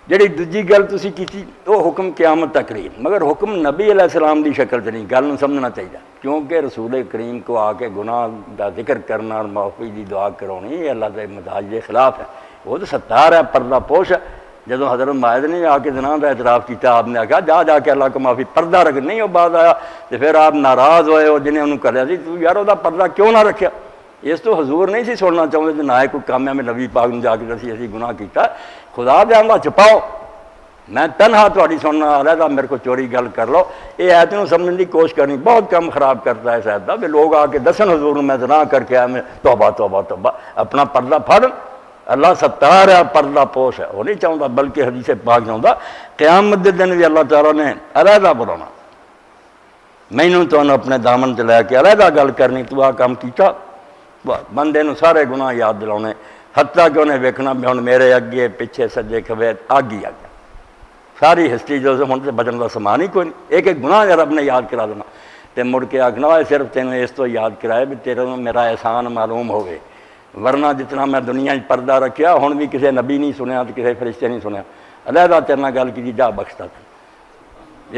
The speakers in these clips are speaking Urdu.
جڑی دوجی گل تسی کیتی وہ حکم قیامت تک رہی، مگر حکم نبی علیہ السلام دی شکل سے نہیں، گل سمجھنا چاہیے، کیونکہ رسول کریم کو آ کے گناہ دا ذکر کرنا اور معافی دی دعا کرونی یہ اللہ کے مزاج کے خلاف ہے، وہ تو ستار ہے، پردہ پوش ہے۔ جدو حضرت مائد نے آ کے زنا کا اعتراف کیا، آپ نے آخیا جا کے اللہ کو معافی پردہ رکھ، نہیں وہ بعد آیا تو پھر آپ ناراض ہوئے، وہ جنہیں انہوں کریا سی تو یار وہ پردہ کیوں نہ رکھیا؟ اس تو حضور نہیں سی سننا چاہتے نہ کوئی کام ہے میں نبی پاک نے جا کے دسی اسی گناہ کیتا، خدا دے اللہ چھپاؤ، میں تنہا تھوڑی سننا آ رہا تھا، میرے کو چوری گل کر لو، یہ ایت نوں سمجھنے کی کوشش کرنی بہت کم خراب کرتا ہے صاحب دا، بھی لوگ آ کے دسن حضور میں زنا کر کے آیا، میں توبہ توبہ توبہ، اپنا پردہ پھڑ، اللہ ستار ہے، پردہ پوش ہے، وہ نہیں چاہتا، بلکہ حدیث پاک چاہتا قیامت دے دن بھی اللہ تعالیٰ نے علیحدہ بلانا، مینوں تو اپنے دامن چ لے کے علیحدہ گل کرنی، تو آ کام کیتا، بندے نوں سارے گناہ یاد دلاؤنے، حتیٰ کہ انہیں ویکھنا بھی ہن میرے اگے پیچھے سجے کھبے آگ ہی آ گیا، ساری ہسٹری جو ہن تے بچن کا سامان ہی کوئی نہیں، ایک ایک گناہ رب نے یاد کرا دینا، تے مڑ کے آکھنا صرف تینوں اس تو یاد کرائے بھی تیرے میرا احسان معلوم ہوئے، ورنہ جتنا میں دنیا پردہ رکھیا ہن بھی کسی نبی نہیں سنیا تو کسی فرشتے نہیں سنیا، علیحدہ تیرے نال گل کی جا بخشتا تھا،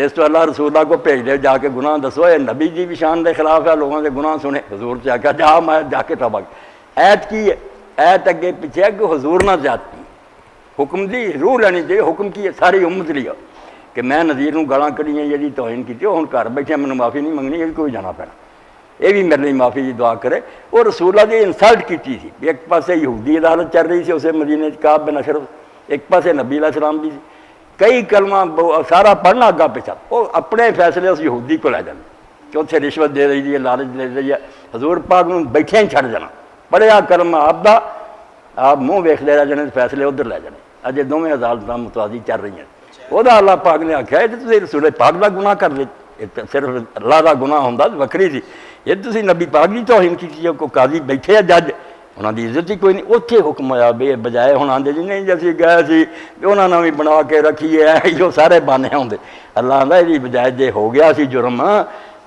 اس تو اللہ رسول اللہ کو بھیج دے جا کے گناہ دسو، یہ نبی جی بھی شان دے خلاف ہے، لوگوں کے گناہ سنے، حضور سے آکھا جا میں جا کے توبہ، ایت کی ہے، ایت اگے پیچھے ہے کہ حضور نہ زیادتی، حکم دی روح لینی چاہیے، حکم کی ہے ساری امت لیا کہ میں نذیر نوں گالاں کڑیاں جی توہین کی ہن گھر بیٹھے مینوں معافی نہیں منگنی، یہ کوئی جانا پینا، یہ بھی میرے لیے معافی دی دعا کرے، وہ رسول اللہ دی انسلٹ کیتی تھی، ایک پاسے یہودی عدالت چل رہی سی اسے مدینے کعب بن اشرف، ایک پاسے نبی علیہ السلام دی سی، کئی کلمہ سارا پڑھنا اگا پیچھا، وہ اپنے فیصلے اس یہودی کو لے جانے کہ اتنے رشوت دے رہی ہے، لالچ دے رہی ہے، حضور پاک نوں بیٹھے ہی چھڑ جانا، پڑھیا کلمہ آپ دا آپ منہ ویکھدے رہ جانے، فیصلے ادھر لے جانے، اجے دونوں عدالتاں متوازی چل رہی ہیں، وہ اللہ پاک نے آخیا یہ تسی رسول پاک دا گناہ کر دے، صرف اللہ دا گناہ ہوندا وکری سی، یہ تسی نبی پاک دی توہین کیتی، کوئی قاضی بیٹھے ہے جج، انہوں دی عزت ہی کوئی نہیں، اتنے حکم ہوا بے بجائے ہوں آدھے جی نہیں جی گئے سی انہوں نے بھی بنا کے رکھی ہے، جو سارے بانے ہوندے، اللہ آدھا یہ بجائے جے ہو گیا سی جرم،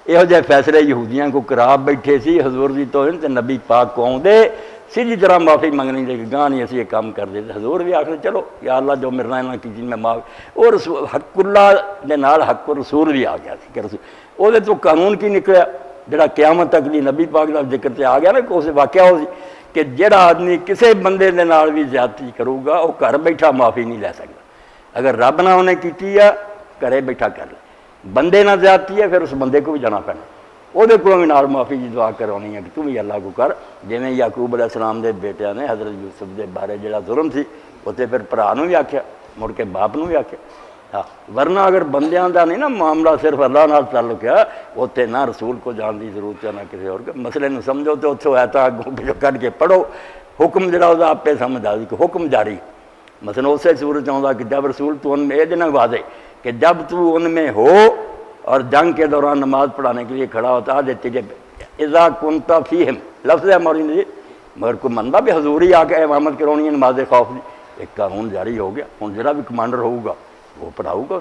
یہو جہ فیصلے یہودیاں کو کرا بیٹھے سی، حضور دی توہین تے نبی پاک کو آؤندے سیدھی طرح معافی منگنی دے کہ گاہ نہیں اسی یہ کام کر دے، حضور بھی آخر چلو یا اللہ جو میرے نال کیتی میں معاف، اور حق اللہ دے نال حق رسول بھی آ گیا سی کہ رسول وہ تو قانون کی نکلیا جڑا قیامت تک دی نبی پاک دا ذکر تے آ گیا نا کہ اسے واقعہ ہو سی کہ جڑا آدمی کسی بندے دے نال بھی زیادتی کرو گا وہ گھر بیٹھا معافی نہیں لے سکتا، اگر رب نہ انہیں کیتی ہے گھرے بیٹھا کر لے، بندے نہ زیادتی ہے پھر اس بندے کو بھی جانا پینا، وہ بھی نال معافی کی دعا کرونی ہے کہ تم بھی اللہ کو کر، جویں یعقوب علیہ السلام دے بیٹیاں نے حضرت یوسف دے بارے جڑا ظلم سی اتنے پھر بھرا نوں بھی آکھیا، مڑ کے باپ نوں بھی آکھیا، ہاں ورنہ اگر بندیاں دا نہیں نا معاملہ صرف اللہ نال تعلق ہے، اتنے نہ رسول کو جان دی ضرورت ہے نہ کسی اور کے مسئلے نوں سمجھو تو اتوں ایتا کر کے پڑھو، حکم جڑا وہ آپ پہ سمجھ آ کہ حکم جاری، مثلا اسی صورت چاہتا کہ جب رسول تو ان میں یہ دن واضح کہ جب تو ان میں ہو اور جنگ کے دوران نماز پڑھانے کے لیے کھڑا ہوتا ہے دیتے جب اذا کنتا فیہم لفظ ہے ہماری نہیں، مگر کوئی منتا بھی حضوری آ کے امامت کرونی ہے نماز خوف دی، ایک قانون جاری ہو گیا، ہوں جڑا بھی کمانڈر ہوگا وہ پڑھاؤ گا،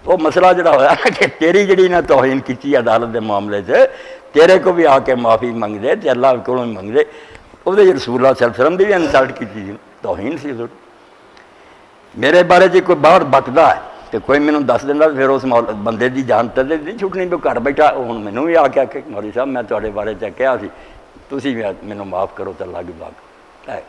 وہ مسئلہ جڑا ہوا کہ تیری جڑی نہ توہین کی عدالت کے معاملے سے تیرے کو بھی آ کے معافی منگ دے تے اللہ کو منگ دے، وہ رسول اللہ صلی اللہ علیہ وسلم بھی انسلٹ کی توہین سی، میرے بارے جی کوئی باہر بکدا ہے تو کوئی مینوں دس دینا پھر اس بندے دی جان تے نہیں چھٹنی بھی گھر بیٹھا، ہوں مینوں بھی آ کے کہ مولوی صاحب میں تواڈے بارے کہا سی تسی بھی مینوں معاف کرو تے اللہ کی دعا کرو۔